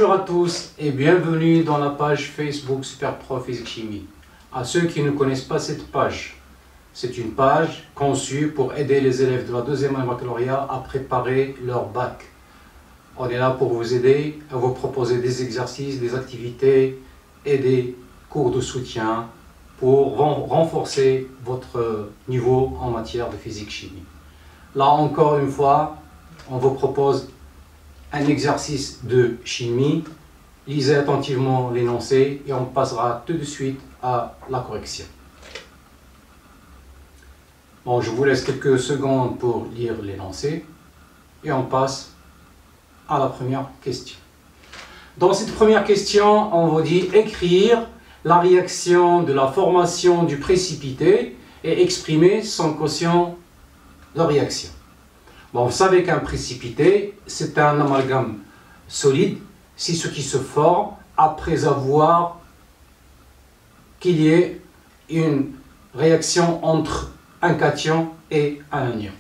Bonjour à tous et bienvenue dans la page Facebook Super Pro Physique Chimie. À ceux qui ne connaissent pas cette page, c'est une page conçue pour aider les élèves de la deuxième année baccalauréat à préparer leur bac. On est là pour vous aider, à vous proposer des exercices, des activités et des cours de soutien pour renforcer votre niveau en matière de physique-chimie. Là encore une fois, on vous propose un exercice de chimie. Lisez attentivement l'énoncé et on passera tout de suite à la correction. Bon, je vous laisse quelques secondes pour lire l'énoncé et on passe à la première question. Dans cette première question, on vous dit écrire la réaction de la formation du précipité et exprimer son quotient de réaction. Bon, vous savez qu'un précipité, c'est un amalgame solide, c'est ce qui se forme après avoir qu'il y ait une réaction entre un cation et un anion.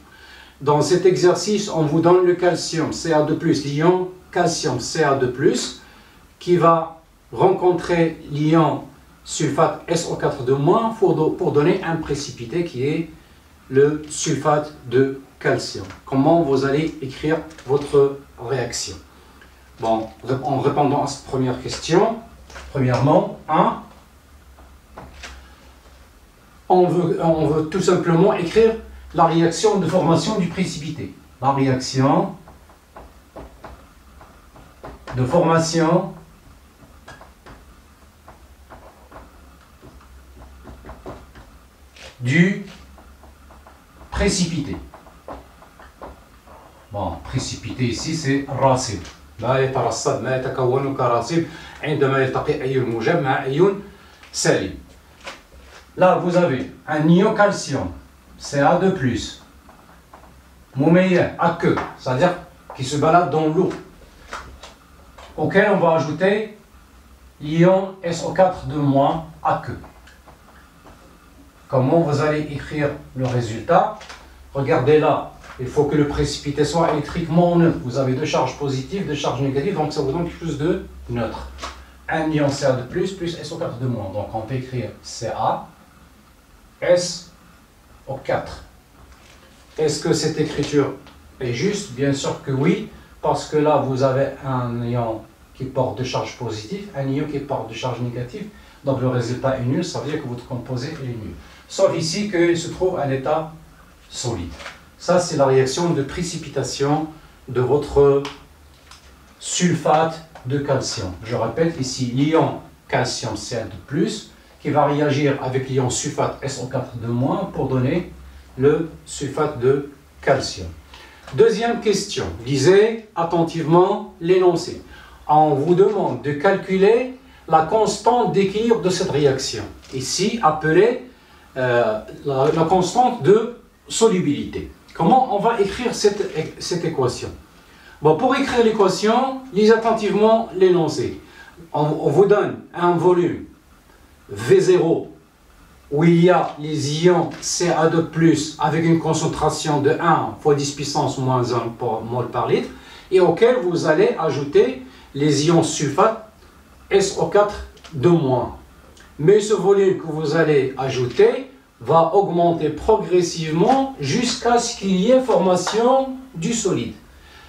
Dans cet exercice, on vous donne le calcium Ca2+, l'ion calcium Ca2+, qui va rencontrer l'ion sulfate SO4 pour donner un précipité qui est le sulfate de calcium. Comment vous allez écrire votre réaction? Bon, en répondant à cette première question, premièrement, on veut tout simplement écrire la réaction de formation du précipité. La réaction de formation du précipité. Bon, précipité ici c'est راسب. لا يترسب ما يتكون كراسب عندما يلتقي أيون موجب مع أيون سالب. Là vous avez un ion calcium Ca2+, مميز aqueux, c'est-à-dire qui se balade dans l'eau, auquel on va ajouter l'ion SO4 aqueux. Comment vous allez écrire le résultat? Regardez là, il faut que le précipité soit électriquement neutre. Vous avez deux charges positives, deux charges négatives, donc ça vous donne quelque chose de neutre. Un ion Ca2+, plus SO4 donc on peut écrire Ca, SO4. Est-ce que cette écriture est juste? Bien sûr que oui, parce que là vous avez un ion qui porte de charge positive, un ion qui porte de charge négative, donc le résultat est nul, ça veut dire que votre composé est nul. Sauf ici qu'il se trouve à l'état solide. Ça, c'est la réaction de précipitation de votre sulfate de calcium. Je répète ici, l'ion calcium Ca2+, qui va réagir avec l'ion sulfate SO4 pour donner le sulfate de calcium. Deuxième question, lisez attentivement l'énoncé. On vous demande de calculer la constante d'équilibre de cette réaction, ici appelée la constante de solubilité. Comment on va écrire cette équation? Bon, pour écrire l'équation, lisez attentivement l'énoncé. On vous donne un volume V0 où il y a les ions Ca2+, avec une concentration de 1 fois 10 puissance moins 1 mol par litre, et auquel vous allez ajouter les ions sulfate SO4 Mais ce volume que vous allez ajouter va augmenter progressivement jusqu'à ce qu'il y ait formation du solide.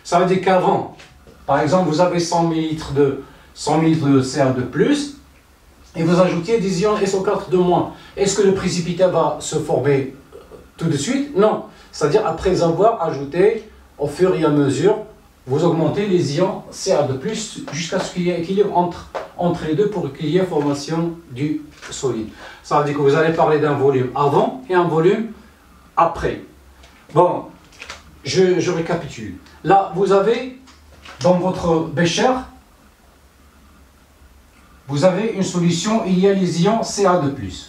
Ça veut dire qu'avant, par exemple, vous avez 100 ml de Ca2+, et vous ajoutiez des ions SO4 Est-ce que le précipité va se former tout de suite? Non. C'est-à-dire après avoir ajouté, au fur et à mesure, vous augmentez les ions Ca2+, jusqu'à ce qu'il y ait équilibre entre les deux pour qu'il y ait formation du solide. Ça veut dire que vous allez parler d'un volume avant et un volume après. Bon, je récapitule. Là, vous avez dans votre bécher, vous avez une solution, il y a les ions Ca2+.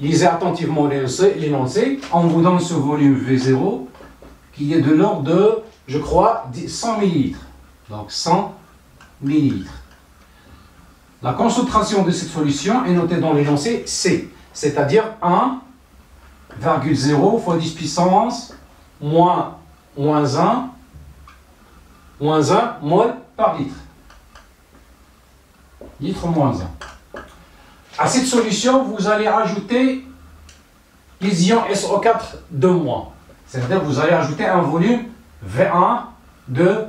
Lisez attentivement l'énoncé. On vous donne ce volume V0 qui est de l'ordre de, je crois, 100 ml. Donc 100 ml. La concentration de cette solution est notée dans l'énoncé C, c'est-à-dire 1,0 fois 10 puissance moins 1 mol par litre. litres moins 1. À cette solution, vous allez ajouter les ions SO4 de moins. C'est-à-dire que vous allez ajouter un volume V1 de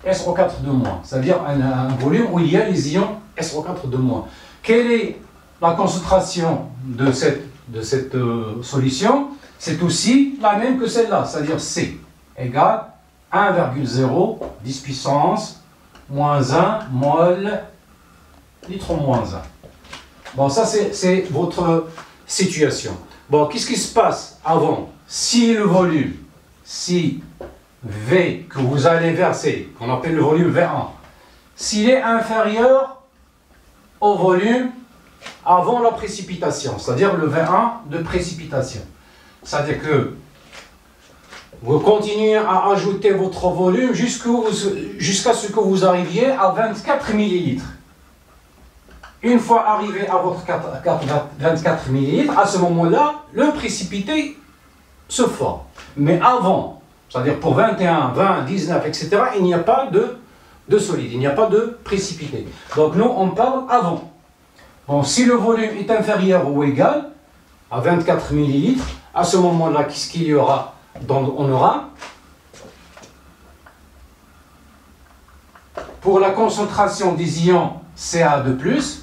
SO4 de moins. C'est-à-dire un volume où il y a les ions SO4 de moins. Quelle est la concentration de cette solution? C'est aussi la même que celle-là, c'est-à-dire C égale 1,0 10 puissance moins 1 mol litre moins 1. Bon, ça c'est votre situation. Bon, qu'est-ce qui se passe avant? Si le volume, si V que vous allez verser, qu'on appelle le volume V1, s'il est inférieur au volume avant la précipitation, c'est-à-dire le V1 de précipitation, c'est-à-dire que vous continuez à ajouter votre volume jusqu'à ce que vous arriviez à 24 millilitres. Une fois arrivé à votre 24 millilitres, à ce moment-là, le précipité se forme. Mais avant, c'est-à-dire pour 21, 20, 19, etc., il n'y a pas de solide, il n'y a pas de précipité. Donc nous, on parle avant. Bon, si le volume est inférieur ou égal à 24 millilitres, à ce moment-là, qu'est-ce qu'il y aura? Donc, on aura, pour la concentration des ions Ca2+,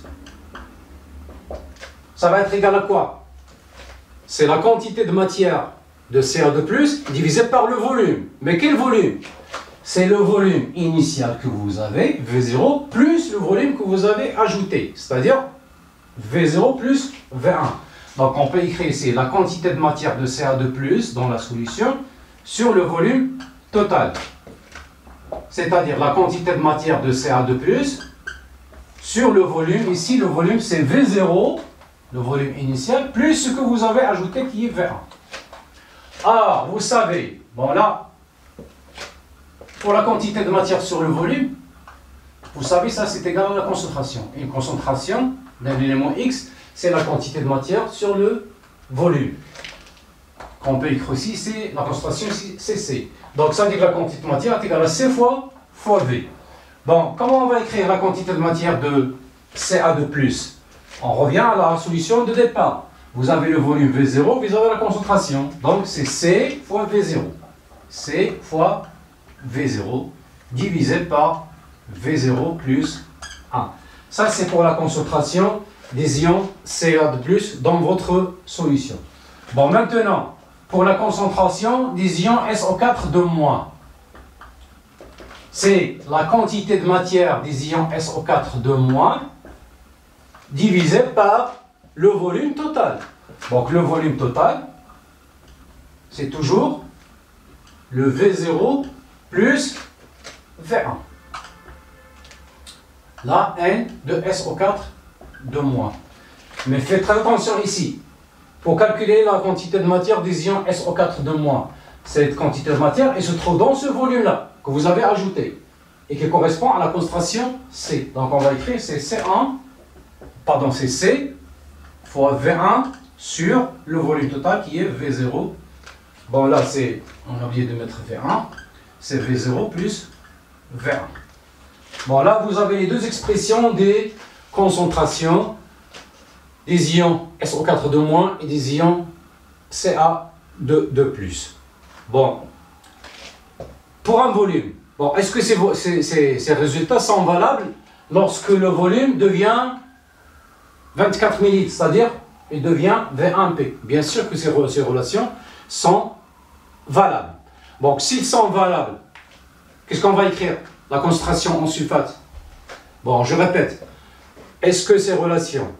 ça va être égal à quoi? C'est la quantité de matière de Ca2+, divisée par le volume. Mais quel volume? C'est le volume initial que vous avez, V0, plus le volume que vous avez ajouté, c'est-à-dire V0 plus V1. Donc on peut écrire ici la quantité de matière de Ca2+ dans la solution sur le volume total. C'est-à-dire la quantité de matière de Ca2+ sur le volume. Ici le volume c'est V0, le volume initial, plus ce que vous avez ajouté qui est V1. Alors vous savez, bon là, pour la quantité de matière sur le volume, vous savez ça c'est égal à la concentration. Une concentration d'un élément X, c'est la quantité de matière sur le volume. On peut écrire aussi, c'est la concentration, c'est C. Donc ça dit que la quantité de matière est égale à C fois V. Bon, comment on va écrire la quantité de matière de Ca2+? On revient à la solution de départ. Vous avez le volume V0, vous avez la concentration. Donc c'est C fois V0. C fois V0 divisé par V0 plus 1. Ça, c'est pour la concentration des ions Ca2+ dans votre solution. Bon, maintenant, pour la concentration des ions SO4 de moins, c'est la quantité de matière des ions SO4 de moins divisé par le volume total. Donc, le volume total, c'est toujours le V0 plus V1. La N de SO4 de moins. Mais faites très attention ici. Pour calculer la quantité de matière des ions SO4 de moins, cette quantité de matière elle se trouve dans ce volume-là que vous avez ajouté et qui correspond à la concentration C. Donc on va écrire c'est C1, pardon, c'est C fois V1 sur le volume total qui est V0. Bon là c'est, on a oublié de mettre V1, c'est V0 plus V1. Bon, là, vous avez les deux expressions des concentrations des ions SO4 de moins et des ions Ca de plus. Bon, pour un volume, bon, est-ce que ces résultats sont valables lorsque le volume devient 24 millilitres, c'est-à-dire il devient V1P? Bien sûr que ces relations sont valables. Bon, s'ils sont valables, qu'est-ce qu'on va écrire? La concentration en sulfate. Bon, je répète. Est-ce que ces relations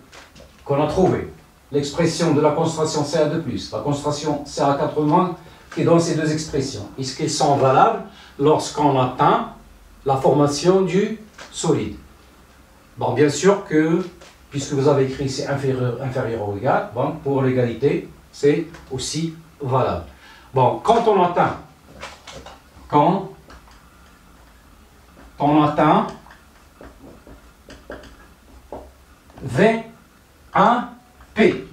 qu'on a trouvées, l'expression de la concentration Ca2+, la concentration Ca4- qui est dans ces deux expressions, est-ce qu'elles sont valables lorsqu'on atteint la formation du solide? Bon, bien sûr que, puisque vous avez écrit c'est inférieur ou égal, bon, pour l'égalité, c'est aussi valable. Bon, quand on atteint V1P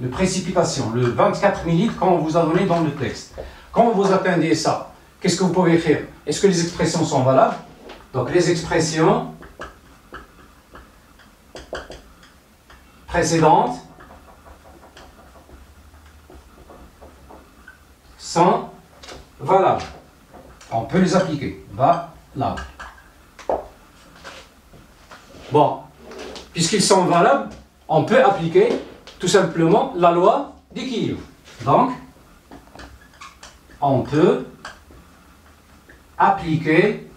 de précipitation, le 24 millilitres qu'on vous a donné dans le texte. Quand vous atteignez ça, qu'est-ce que vous pouvez écrire? Est-ce que les expressions sont valables? Donc les expressions précédentes sont valables. On peut les appliquer. Valables. Bon, puisqu'ils sont valables, on peut appliquer tout simplement la loi d'équilibre. Donc, on peut appliquer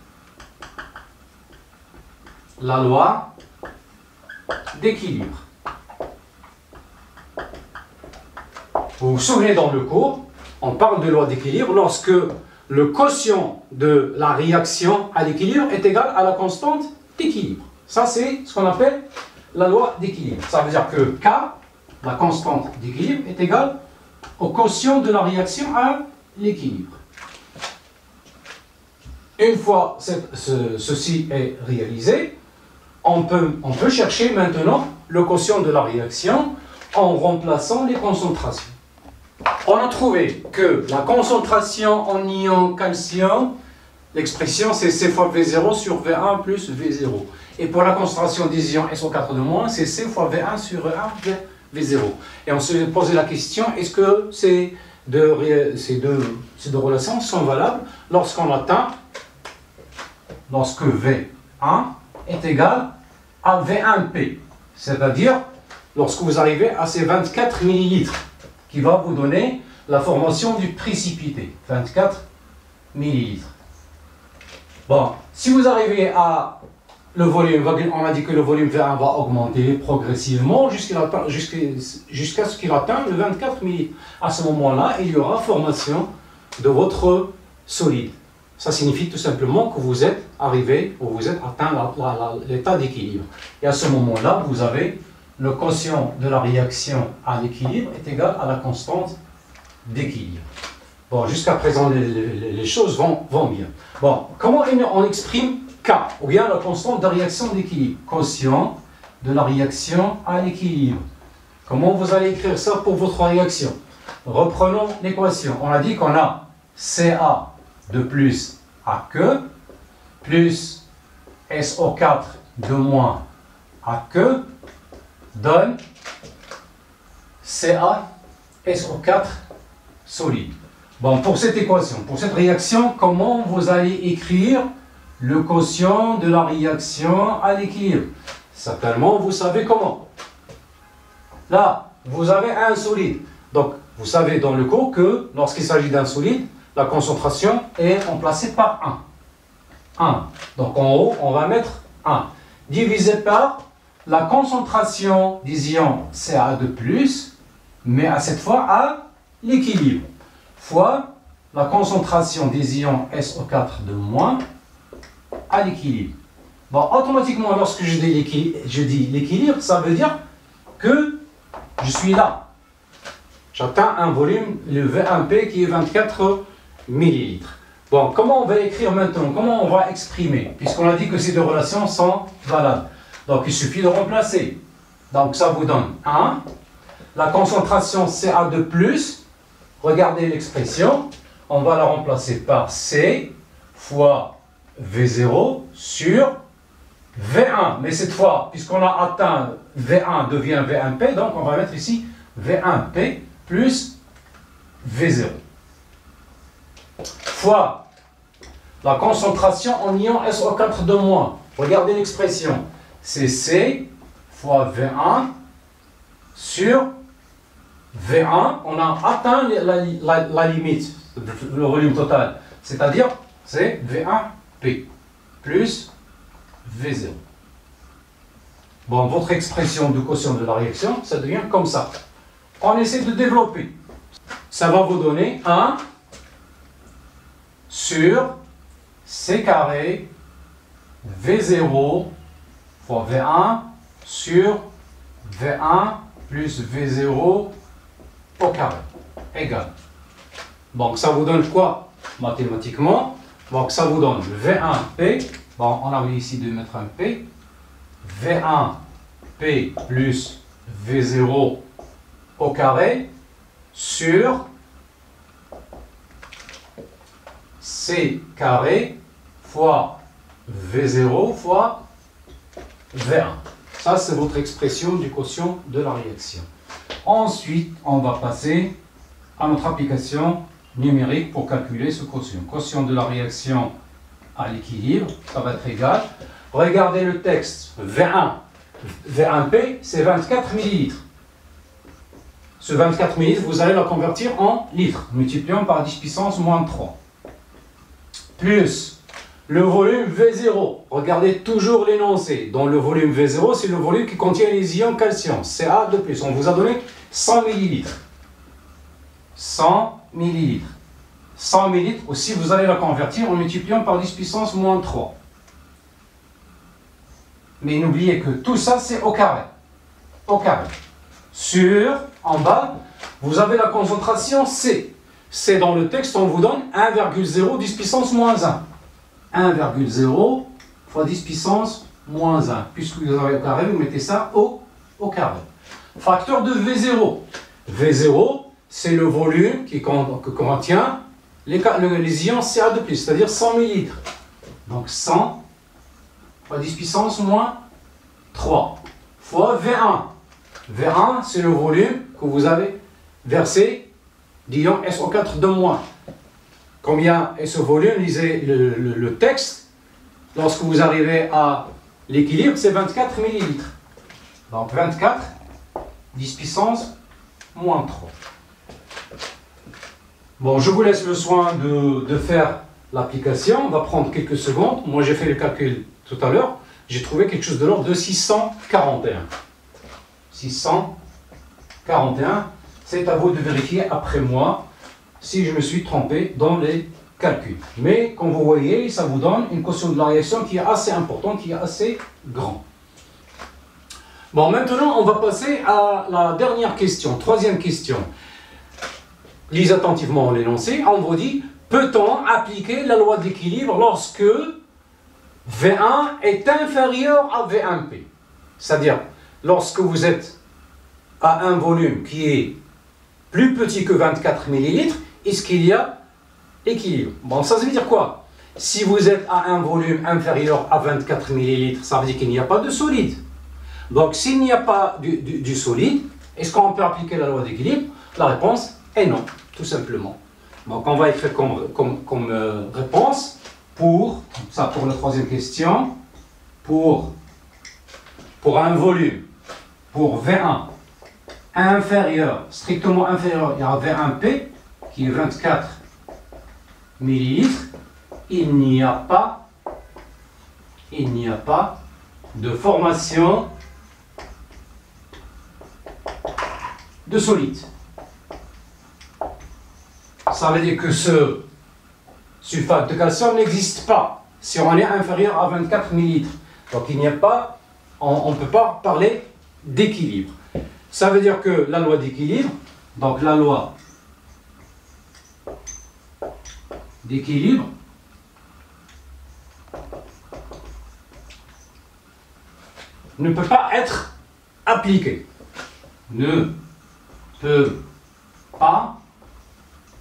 la loi d'équilibre. Vous vous souvenez, dans le cours, on parle de loi d'équilibre lorsque le quotient de la réaction à l'équilibre est égal à la constante d'équilibre. Ça, c'est ce qu'on appelle la loi d'équilibre. Ça veut dire que K, la constante d'équilibre, est égale au quotient de la réaction à l'équilibre. Une fois ceci est réalisé, on peut chercher maintenant le quotient de la réaction en remplaçant les concentrations. On a trouvé que la concentration en ion calcium, l'expression c'est C fois V0 sur V1 plus V0. Et pour la concentration des ions SO4-, c'est C fois V1 sur V1 V0. Et on se posait la question, est-ce que ces deux relations sont valables lorsque V1 est égal à V1P, c'est-à-dire lorsque vous arrivez à ces 24 millilitres, qui va vous donner la formation du précipité, 24 millilitres. Bon, si vous arrivez à le volume, on a dit que le volume V1 va augmenter progressivement jusqu'à ce qu'il atteigne le 24 millilitres. À ce moment-là, il y aura formation de votre solide. Ça signifie tout simplement que vous êtes arrivé, ou vous êtes atteint l'état d'équilibre. Et à ce moment-là, vous avez le quotient de la réaction à l'équilibre est égal à la constante d'équilibre. Bon, jusqu'à présent, les choses vont bien. Bon, comment on exprime K, ou bien la constante de réaction d'équilibre? Quotient de la réaction à l'équilibre. Comment vous allez écrire ça pour votre réaction? Reprenons l'équation. On a dit qu'on a Ca de plus à que, plus SO4 de moins à que, donne CaSO4 solide. Bon, pour cette équation, pour cette réaction, comment vous allez écrire le quotient de la réaction à l'équilibre? Certainement, vous savez comment. Là, vous avez un solide. Donc, vous savez dans le cours que lorsqu'il s'agit d'un solide, la concentration est remplacée par 1. 1. Donc, en haut, on va mettre 1. Divisé par la concentration des ions Ca2+, mais à cette fois à l'équilibre, fois la concentration des ions SO4- à l'équilibre. Bon, automatiquement, lorsque je dis l'équilibre, ça veut dire que je suis là. J'atteins un volume, le V1P, qui est 24 millilitres. Bon, comment on va écrire maintenant? Comment on va exprimer? Puisqu'on a dit que ces deux relations sont valables. Donc, il suffit de remplacer. Donc, ça vous donne 1. La concentration Ca2+, regardez l'expression, on va la remplacer par C fois V0 sur V1. Mais cette fois, puisqu'on a atteint V1 devient V1P, donc on va mettre ici V1P plus V0. Fois la concentration en ion SO4-. Regardez l'expression. C'est C fois V1 sur V1. On a atteint la limite, le volume total. C'est-à-dire, c'est V1P plus V0. Bon, votre expression de quotient de la réaction, ça devient comme ça. On essaie de développer. Ça va vous donner 1 sur C carré V0 fois V1 sur V1 plus V0 au carré égal. Donc ça vous donne quoi mathématiquement? Donc ça vous donne V1P, bon on a oublié ici de mettre un P, V1P plus V0 au carré sur C carré fois V0 fois V1. Ça, c'est votre expression du quotient de la réaction. Ensuite, on va passer à notre application numérique pour calculer ce quotient. Quotient de la réaction à l'équilibre, ça va être égal. Regardez le texte. V1P, c'est 24 millilitres. Ce 24 millilitres, vous allez la convertir en litres, multipliant par 10 puissance moins 3. Plus le volume V0. Regardez toujours l'énoncé. Dans le volume V0, c'est le volume qui contient les ions calcium, Ca de plus. On vous a donné 100 millilitres. 100 millilitres. 100 millilitres, aussi vous allez la convertir en multipliant par 10 puissance moins 3. Mais n'oubliez que tout ça, c'est au carré. Au carré. En bas, vous avez la concentration C. C dans le texte, on vous donne 1,0 10 puissance moins 1. 1,0 fois 10 puissance moins 1. Puisque vous avez au carré, vous mettez ça au carré. Facteur de V0. V0, c'est le volume qui contient les ions Ca de plus, c'est-à-dire 100 millilitres. Donc 100 fois 10 puissance moins 3 fois V1. V1, c'est le volume que vous avez versé d'ion SO4 de moins. Combien est ce volume? Lisez le texte. Lorsque vous arrivez à l'équilibre, c'est 24 millilitres. Donc 24, 10 puissance moins 3. Bon, je vous laisse le soin de faire l'application. On va prendre quelques secondes. Moi, j'ai fait le calcul tout à l'heure. J'ai trouvé quelque chose de l'ordre de 641. 641. C'est à vous de vérifier après moi si je me suis trompé dans les calculs. Mais comme vous voyez, ça vous donne une quotient de la réaction qui est assez importante, qui est assez grand. Bon, maintenant, on va passer à la dernière question, troisième question. Lisez attentivement l'énoncé. On vous dit, peut-on appliquer la loi d'équilibre lorsque V1 est inférieur à V1P? C'est-à-dire, lorsque vous êtes à un volume qui est plus petit que 24 millilitres, est-ce qu'il y a équilibre? Bon, ça veut dire quoi? Si vous êtes à un volume inférieur à 24 millilitres, ça veut dire qu'il n'y a pas de solide. Donc, s'il n'y a pas du solide, est-ce qu'on peut appliquer la loi d'équilibre? La réponse est non, tout simplement. Donc, on va écrire comme réponse pour la troisième question, pour un volume, pour V1 inférieur, strictement inférieur à V1P, qui est 24 millilitres, il n'y a pas de formation de solide. Ça veut dire que ce sulfate de calcium n'existe pas si on est inférieur à 24 millilitres. Donc il n'y a pas, on ne peut pas parler d'équilibre. Ça veut dire que la loi d'équilibre, donc la loi d'équilibre ne peut pas être appliquée. Ne peut pas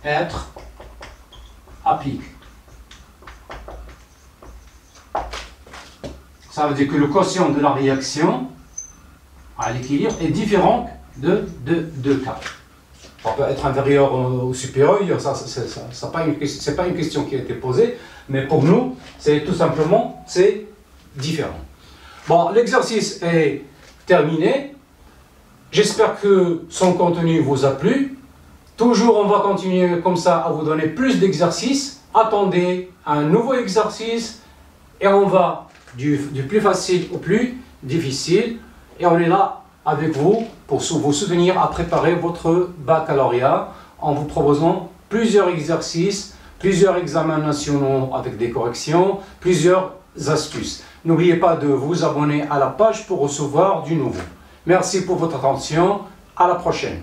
être appliquée. Ça veut dire que le quotient de la réaction à l'équilibre est différent de deux cas. Ça peut être inférieur ou supérieur, c'est pas une question qui a été posée, mais pour nous, c'est tout simplement, c'est différent. Bon, l'exercice est terminé. J'espère que son contenu vous a plu. Toujours, on va continuer comme ça à vous donner plus d'exercices. Attendez un nouveau exercice et on va du plus facile au plus difficile. Et on est là avec vous pour vous soutenir à préparer votre baccalauréat en vous proposant plusieurs exercices, plusieurs examens nationaux avec des corrections, plusieurs astuces. N'oubliez pas de vous abonner à la page pour recevoir du nouveau. Merci pour votre attention. À la prochaine.